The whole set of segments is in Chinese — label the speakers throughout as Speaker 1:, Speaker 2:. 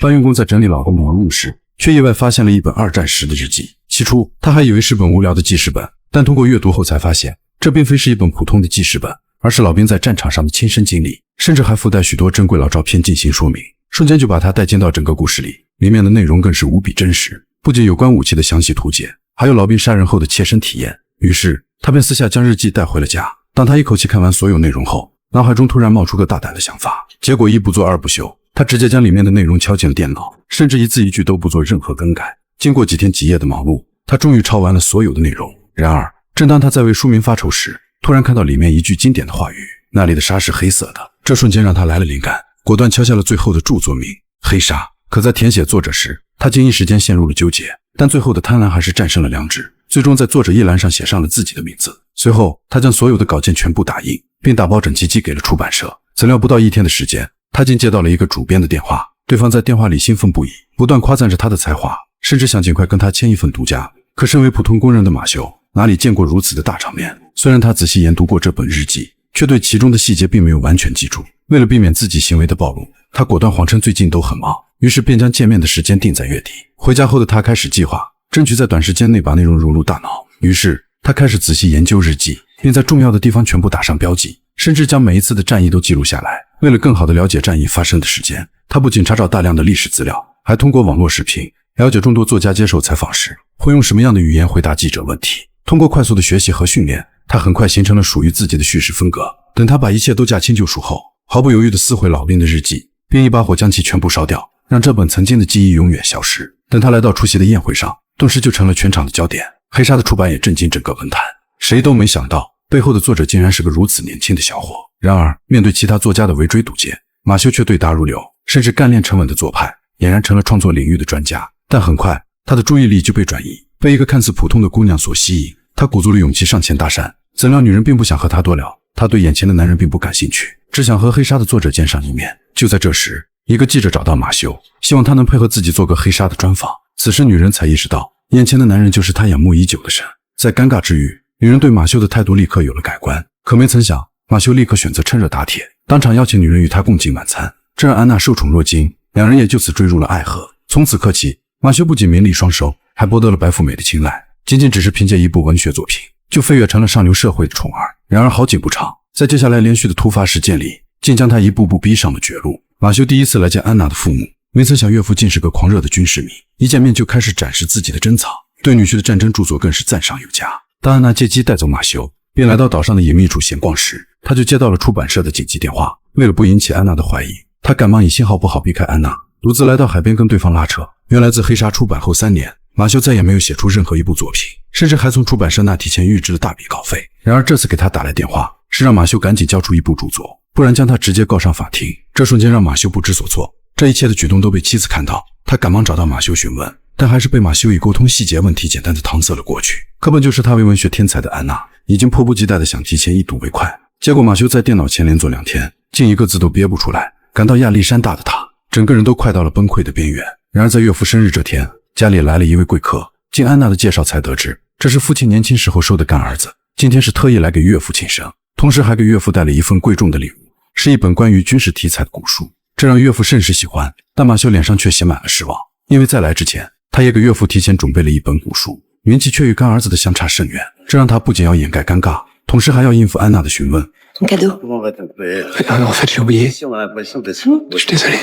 Speaker 1: 搬运工在整理老公的文物时，却意外发现了一本二战时的日记。起初，他还以为是本无聊的记事本，但通过阅读后才发现，这并非是一本普通的记事本，而是老兵在战场上的亲身经历，甚至还附带许多珍贵老照片进行说明，瞬间就把他带进到整个故事里。里面的内容更是无比真实，不仅有关武器的详细图解，还有老兵杀人后的切身体验。于是他便私下将日记带回了家。当他一口气看完所有内容后，脑海中突然冒出个大胆的想法，结果一不做二不休，他直接将里面的内容敲进了电脑，甚至一字一句都不做任何更改。经过几天几夜的忙碌，他终于抄完了所有的内容。然而正当他在为书名发愁时，突然看到里面一句经典的话语，那里的沙是黑色的。这瞬间让他来了灵感，果断敲下了最后的著作名黑沙。可在填写作者时，他竟一时间陷入了纠结，但最后的贪婪还是战胜了良知，最终在作者一栏上写上了自己的名字。随后他将所有的稿件全部打印，并打包整齐寄给了出版社。怎料不到一天的时间，他竟接到了一个主编的电话，对方在电话里兴奋不已，不断夸赞着他的才华，甚至想尽快跟他签一份独家。可身为普通工人的马修哪里见过如此的大场面，虽然他仔细研读过这本日记，却对其中的细节并没有完全记住。为了避免自己行为的暴露，他果断谎称最近都很忙，于是便将见面的时间定在月底。回家后的他开始计划，争取在短时间内把内容融入大脑。于是他开始仔细研究日记，并在重要的地方全部打上标记，甚至将每一次的战役都记录下来。为了更好地了解战役发生的时间，他不仅查找大量的历史资料，还通过网络视频了解众多作家接受采访时会用什么样的语言回答记者问题。通过快速的学习和训练，他很快形成了属于自己的叙事风格。等他把一切都驾轻就熟后，毫不犹豫地撕毁老兵的日记，并一把火将其全部烧掉，让这本曾经的记忆永远消失。等他来到出席的宴会上，顿时就成了全场的焦点。黑沙的出版也震惊整个文坛，谁都没想到背后的作者竟然是个如此年轻的小伙。然而面对其他作家的围追堵截，马修却对答如流，甚至干练沉稳的做派，俨然成了创作领域的专家。但很快他的注意力就被转移，被一个看似普通的姑娘所吸引。他鼓足了勇气上前搭讪，怎料女人并不想和他多聊，他对眼前的男人并不感兴趣，只想和黑沙的作者见上一面。就在这时，一个记者找到马修，希望他能配合自己做个黑沙的专访。此时女人才意识到，眼前的男人就是她仰慕已久的神。在尴尬之余，女人对马修的态度立刻有了改观。可没曾想，马修立刻选择趁热打铁，当场邀请女人与他共进晚餐，这让安娜受宠若惊，两人也就此坠入了爱河。从此刻起，马修不仅名利双收，还博得了白富美的青睐，仅仅只是凭借一部文学作品，就飞跃成了上流社会的宠儿。然而好景不长，在接下来连续的突发事件里，竟将他一步步逼上了绝路。马修第一次来见安娜的父母，没曾想岳父竟是个狂热的军事迷，一见面就开始展示自己的珍藏，对女婿的战争著作更是赞赏有加。当安娜借机带走马修，并来到岛上的隐秘处闲逛时，他就接到了出版社的紧急电话。为了不引起安娜的怀疑，他赶忙以信号不好避开安娜，独自来到海边跟对方拉扯。原来自黑沙出版后3年，马修再也没有写出任何一部作品，甚至还从出版社那提前预支了大笔稿费。然而这次给他打来电话，是让马修赶紧交出一部著作，不然将他直接告上法庭。这瞬间让马修不知所措，这一切的举动都被妻子看到，他赶忙找到马修询问，但还是被马修以沟通细节问题简单的搪塞了过去。可本就是他为文学天才的安娜，已经迫不及待的想提前一睹为快。结果马修在电脑前连坐2天，竟一个字都憋不出来。感到压力山大的他，整个人都快到了崩溃的边缘。然而在岳父生日这天，家里来了一位贵客，经安娜的介绍才得知，这是父亲年轻时候收的干儿子，今天是特意来给岳父庆生，同时还给岳父带了一份贵重的礼物，是一本关于军事题材的古书。这让岳父甚是喜欢，但马修脸上却写满了失望，因为在来之前，他也给岳父提前准备了一本古书，名气却与干儿子的相差甚远，这让他不仅要掩盖尴尬，同时还要应付安娜的询问。
Speaker 2: Ton cadeau.
Speaker 3: En fait, je l'ai oublié. Je suis désolé.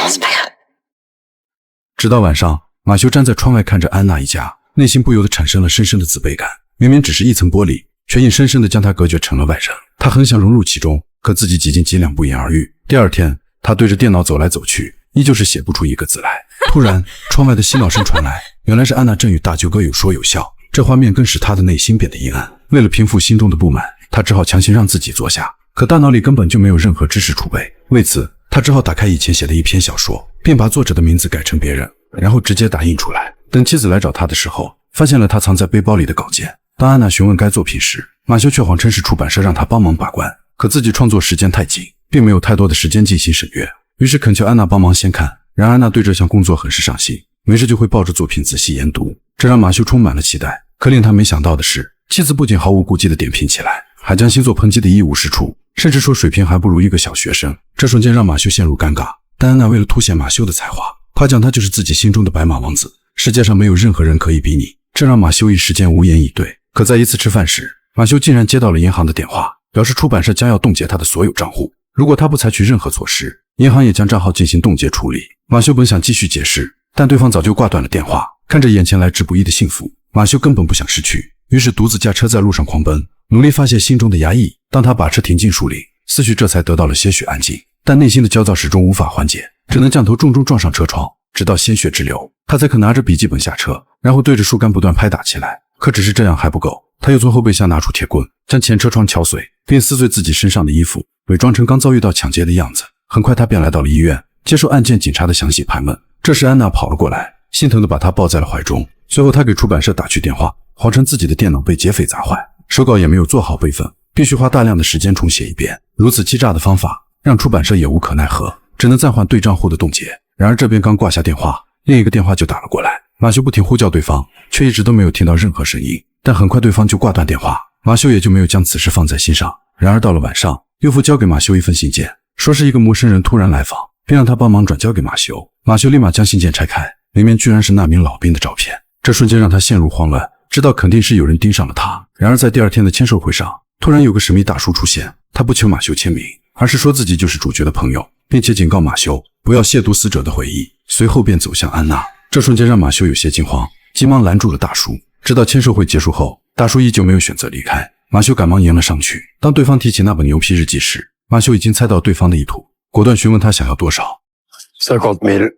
Speaker 2: C'est pas grave.
Speaker 1: 直到晚上，马修站在窗外看着安娜一家，内心不由得产生了深深的自卑感。明明只是一层玻璃，却硬生生地将他隔绝成了外人。他很想融入其中，可自己几斤几两不言而喻。第二天，他对着电脑走来走去，依旧是写不出一个字来。突然，窗外的嬉闹声传来，原来是安娜正与大舅哥有说有笑，这画面更使他的内心变得阴暗。为了平复心中的不满，他只好强行让自己坐下，可大脑里根本就没有任何知识储备。为此，他只好打开以前写的一篇小说，并把作者的名字改成别人，然后直接打印出来。等妻子来找他的时候，发现了他藏在背包里的稿件。当安娜询问该作品时，马修却谎称是出版社让他帮忙把关，可自己创作时间太紧，并没有太多的时间进行审阅，于是恳求安娜帮忙先看。然而安娜对这项工作很是上心，没事就会抱着作品仔细研读，这让马修充满了期待。可令他没想到的是，妻子不仅毫无顾忌地点评起来，还将星座抨击得一无是处，甚至说水平还不如一个小学生。这瞬间让马修陷入尴尬，但安娜为了凸显马修的才华，夸奖他就是自己心中的白马王子，世界上没有任何人可以比拟。这让马修一时间无言以对。可在一次吃饭时，马修竟然接到了银行的电话，表示出版社将要冻结他的所有账户，如果他不采取任何措施，银行也将账号进行冻结处理。马修本想继续解释，但对方早就挂断了电话。看着眼前来之不易的幸福，马修根本不想失去，于是独自驾车在路上狂奔，努力发泄心中的压抑。当他把车停进树林，思绪这才得到了些许安静，但内心的焦躁始终无法缓解，只能将头重重撞上车窗，直到鲜血直流，他才肯拿着笔记本下车，然后对着树干不断拍打起来。可只是这样还不够，他又从后备箱拿出铁棍，将前车窗敲碎，并撕碎自己身上的衣服，伪装成刚遭遇到抢劫的样子。很快他便来到了医院，接受案件警察的详细盘问。这时安娜跑了过来，心疼地把他抱在了怀中。随后他给出版社打去电话，谎称自己的电脑被劫匪砸坏，手稿也没有做好备份，必须花大量的时间重写一遍。如此欺诈的方法让出版社也无可奈何，只能暂缓对账户的冻结。然而这边刚挂下电话，另一个电话就打了过来。马修不停呼叫对方，却一直都没有听到任何声音，但很快对方就挂断电话，马修也就没有将此事放在心上。然而到了晚上，岳父交给马修一份信件，说是一个陌生人突然来访，并让他帮忙转交给马修。马修立马将信件拆开，里面居然是那名老兵的照片，这瞬间让他陷入慌乱，知道肯定是有人盯上了他。然而在第二天的签售会上，突然有个神秘大叔出现，他不求马修签名，而是说自己就是主角的朋友，并且警告马修不要亵渎死者的回忆，随后便走向安娜。这瞬间让马修有些惊慌，急忙拦住了大叔。直到签售会结束后，大叔依旧没有选择离开，马修赶忙迎了上去。当对方提起那本牛皮日记时，马修已经猜到对方的意图，果断询问他想要多少。
Speaker 3: 50 000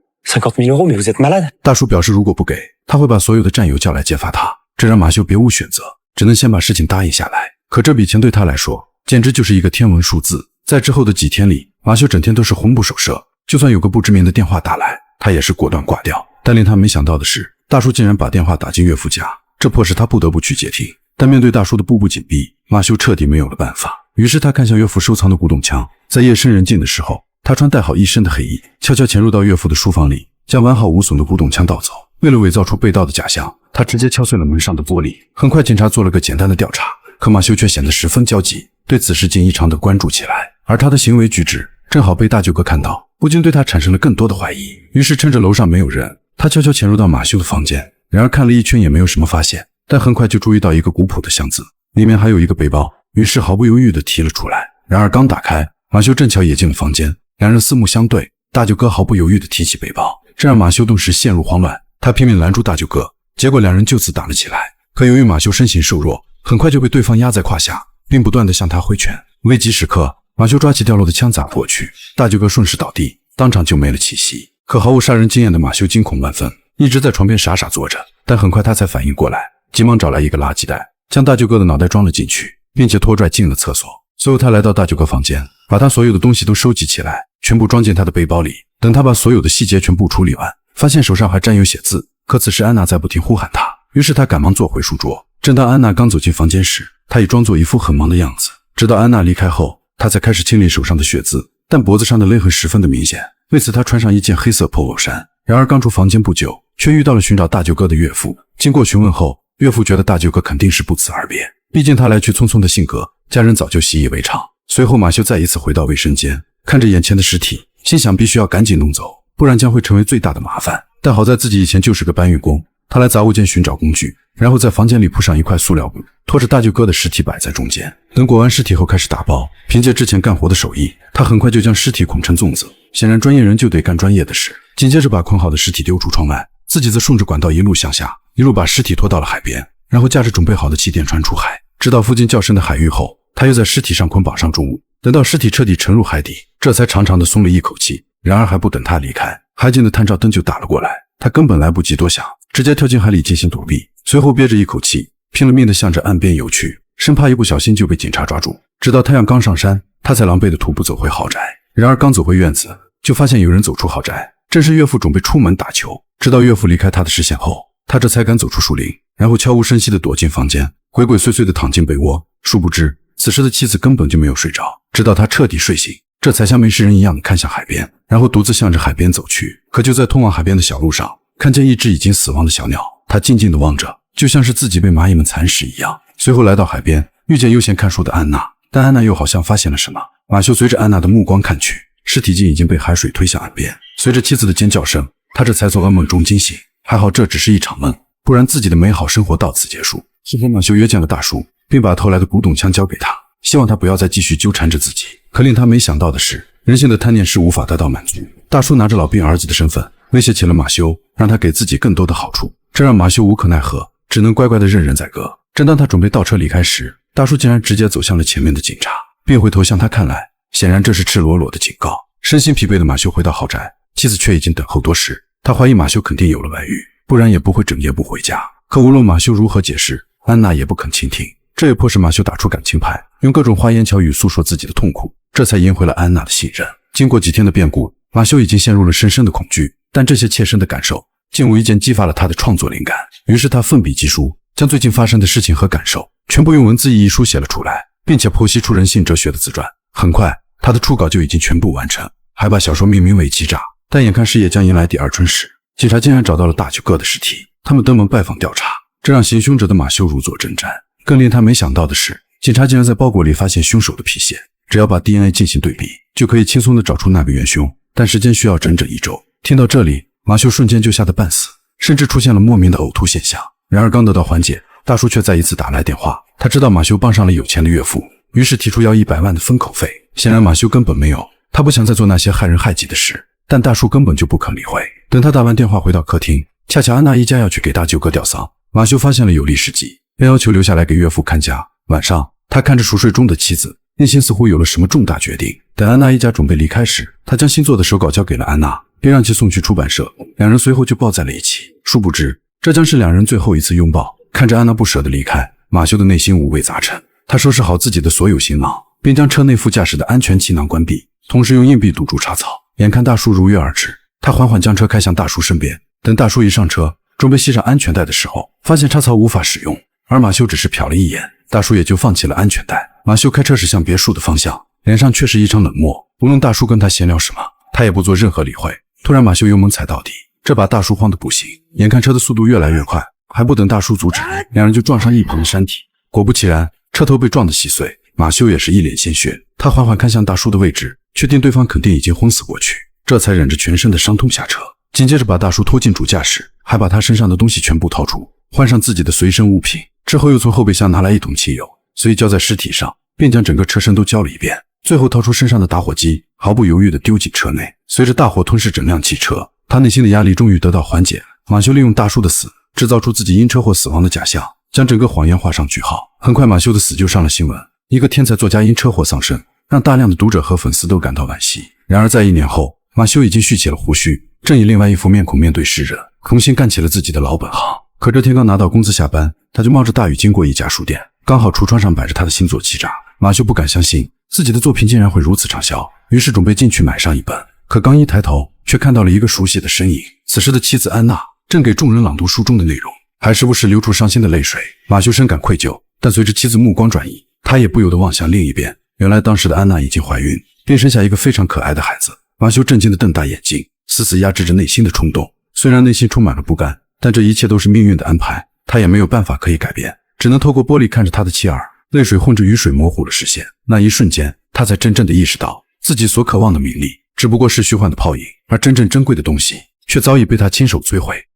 Speaker 3: euros, mais vous êtes malade?
Speaker 1: 大叔表示如果不给，他会把所有的战友叫来揭发他。这让马修别无选择，只能先把事情答应下来。可这笔钱对他来说简直就是一个天文数字。在之后的几天里，马修整天都是魂不守舍，就算有个不知名的电话打来，他也是果断挂掉。但令他没想到的是，大叔竟然把电话打进岳父家，这迫使他不得不去接听。但面对大叔的步步紧逼，马修彻底没有了办法。于是他看向岳父收藏的古董枪，在夜深人静的时候，他穿戴好一身的黑衣，悄悄潜入到岳父的书房里，将完好无损的古董枪盗走。为了伪造出被盗的假象，他直接敲碎了门上的玻璃。很快警察做了个简单的调查，可马修却显得十分焦急，对此事竟异常的关注起来。而他的行为举止正好被大舅哥看到，不禁对他产生了更多的怀疑。于是趁着楼上没有人，他悄悄潜入到马修的房间，然而看了一圈也没有什么发现，但很快就注意到一个古朴的箱子，里面还有一个背包，于是毫不犹豫地提了出来。然而刚打开，马修正巧也进了房间，两人四目相对，大舅哥毫不犹豫地提起背包，这让马修顿时陷入慌乱。他拼命拦住大舅哥，结果两人就此打了起来。可由于马修身形瘦弱，很快就被对方压在胯下，并不断地向他挥拳。危急时刻，马修抓起掉落的枪砸过去，大舅哥顺势倒地，当场就没了气息。可毫无杀人经验的马修惊恐万分，一直在床边傻傻坐着。但很快他才反应过来，急忙找来一个垃圾袋，将大舅哥的脑袋装了进去，并且拖拽进了厕所。随后他来到大舅哥房间，把他所有的东西都收集起来，全部装进他的背包里。等他把所有的细节全部处理完，发现手上还沾有血渍。可此时安娜在不停呼喊他，于是他赶忙坐回书桌。正当安娜刚走进房间时，他已装作一副很忙的样子。直到安娜离开后，他才开始清理手上的血渍，但脖子上的勒痕十分的明显。为此他穿上一件黑色 polo 衫。然而刚出房间不久，却遇到了寻找大舅哥的岳父。经过询问后，岳父觉得大舅哥肯定是不辞而别，毕竟他来去匆匆的性格，家人早就习以为常。随后马修再一次回到卫生间，看着眼前的尸体，心想必须要赶紧弄走，不然将会成为最大的麻烦。但好在自己以前就是个搬运工，他来杂物间寻找工具，然后在房间里铺上一块塑料布，拖着大舅哥的尸体摆在中间。等裹完尸体后开始打包，凭借之前干活的手艺，他很快就将尸体捆成粽子。显然专业人就得干专业的事。紧接着把捆好的尸体丢出窗外，自己则顺着管道一路向下，一路把尸体拖到了海边，然后驾着准备好的气垫船出海。直到附近较深的海域后，他又在尸体上捆绑上重物，等到尸体彻底沉入海底，这才长长的松了一口气。然而还不等他离开，海景的探照灯就打了过来，他根本来不及多想，直接跳进海里进行躲避。随后憋着一口气，拼了命地向着岸边游去，生怕一不小心就被警察抓住。直到太阳刚上山，他才狼狈地徒步走回豪宅。然而刚走回院子，就发现有人走出豪宅，正是岳父准备出门打球。直到岳父离开他的视线后，他这才敢走出树林，然后悄无声息地躲进房间，鬼鬼祟祟地躺进被窝。殊不知此时的妻子根本就没有睡着，直到他彻底睡醒，这才像没事人一样地看向海边，然后独自向着海边走去。可就在通往海边的小路上，看见一只已经死亡的小鸟，他静静地望着，就像是自己被蚂蚁们蚕食一样。随后来到海边，遇见悠闲看书的安娜，但安娜又好像发现了什么。马修随着安娜的目光看去，尸体竟已经被海水推向岸边。随着妻子的尖叫声，他这才从噩梦中惊醒。还好这只是一场梦，不然自己的美好生活到此结束。之后马修约见了大叔，并把偷来的古董枪交给他，希望他不要再继续纠缠着自己。可令他没想到的是，人性的贪念是无法得到满足。大叔拿着老兵儿子的身份威胁起了马修，让他给自己更多的好处，这让马修无可奈何，只能乖乖的任人宰割。正当他准备倒车离开时，大叔竟然直接走向了前面的警察，并回头向他看来，显然这是赤裸裸的警告。身心疲惫的马修回到豪宅，妻子却已经等候多时。他怀疑马修肯定有了外遇，不然也不会整夜不回家。可无论马修如何解释，安娜也不肯倾听，这也迫使马修打出感情牌，用各种花言巧语诉说自己的痛苦，这才赢回了安娜的信任。经过几天的变故，马修已经陷入了深深的恐惧，但这些切身的感受竟无意间激发了他的创作灵感。于是他奋笔疾书，将最近发生的事情和感受全部用文字意义书写了出来，并且剖析出人性哲学的自传。很快他的初稿就已经全部完成，还把小说命名为《欺诈》。但眼看事业将迎来第二春时，警察竟然找到了大舅哥的尸体，他们登门拜访调查，这让行凶者的马修如坐针毡。更令他没想到的是，警察竟然在包裹里发现凶手的皮屑，只要把 DNA 进行对比，就可以轻松地找出那个元凶，但时间需要整整1周。听到这里，马修瞬间就吓得半死，甚至出现了莫名的呕吐现象。然而刚得到缓解，大叔却再一次打来电话，他知道马修傍上了有钱的岳父，于是提出要100万的封口费。显然马修根本没有，他不想再做那些害人害己的事，但大叔根本就不肯理会。等他打完电话回到客厅，恰巧安娜一家要去给大舅哥吊丧，马修发现了有利时机，便要求留下来给岳父看家。晚上他看着熟睡中的妻子，内心似乎有了什么重大决定。等安娜一家准备离开时，他将新做的手稿交给了安娜，并让其送去出版社。两人随后就抱在了一起，殊不知这将是两人最后一次拥抱。看着安娜不舍地离开，马修的内心五味杂陈。他收拾好自己的所有行囊，并将车内副驾驶的安全气囊关闭，同时用硬币堵住插槽。眼看大叔如约而至，他缓缓将车开向大叔身边。等大叔一上车，准备系上安全带的时候，发现插槽无法使用，而马修只是瞟了一眼，大叔也就放弃了安全带。马修开车驶向别墅的方向，脸上却是异常冷漠。无论大叔跟他闲聊什么，他也不做任何理会。突然马修油门踩到底，这把大叔慌得不行，眼看车的速度越来越快，还不等大叔阻止，两人就撞上一旁的山体。果不其然，车头被撞得稀碎，马修也是一脸鲜血。他缓缓看向大叔的位置，确定对方肯定已经昏死过去，这才忍着全身的伤痛下车。紧接着把大叔拖进主驾驶，还把他身上的东西全部掏出，换上自己的随身物品，之后又从后备箱拿来一桶汽油，随意浇在尸体上，并将整个车身都浇了一遍，最后掏出身上的打火机，毫不犹豫地丢进车内。随着大火吞噬整辆汽车，他内心的压力终于得到缓解。马修利用大叔的死，制造出自己因车祸死亡的假象，将整个谎言画上句号。很快马修的死就上了新闻，一个天才作家因车祸丧生，让大量的读者和粉丝都感到惋惜。然而在1年后，马修已经蓄起了胡须，正以另外一副面孔面对世人，重新干起了自己的老本行。可这天刚拿到工资下班，他就冒着大雨经过一家书店，刚好橱窗上摆着他的新作《欺诈》。马修不敢相信自己的作品竟然会如此畅销，于是准备进去买上一本。可刚一抬头，却看到了一个熟悉的身影。此时的妻子安娜正给众人朗读书中的内容，还时不时流出伤心的泪水。马修深感愧疚，但随着妻子目光转移，他也不由得望向另一边。原来当时的安娜已经怀孕，并生下一个非常可爱的孩子。马修震惊地瞪大眼睛，死死压制着内心的冲动。虽然内心充满了不甘，但这一切都是命运的安排，他也没有办法可以改变，只能透过玻璃看着他的妻儿，泪水混着雨水模糊了视线。那一瞬间，他才真正地意识到自己所渴望的名利只不过是虚幻的泡影，而真正珍贵的东西却早已被他亲手摧毁。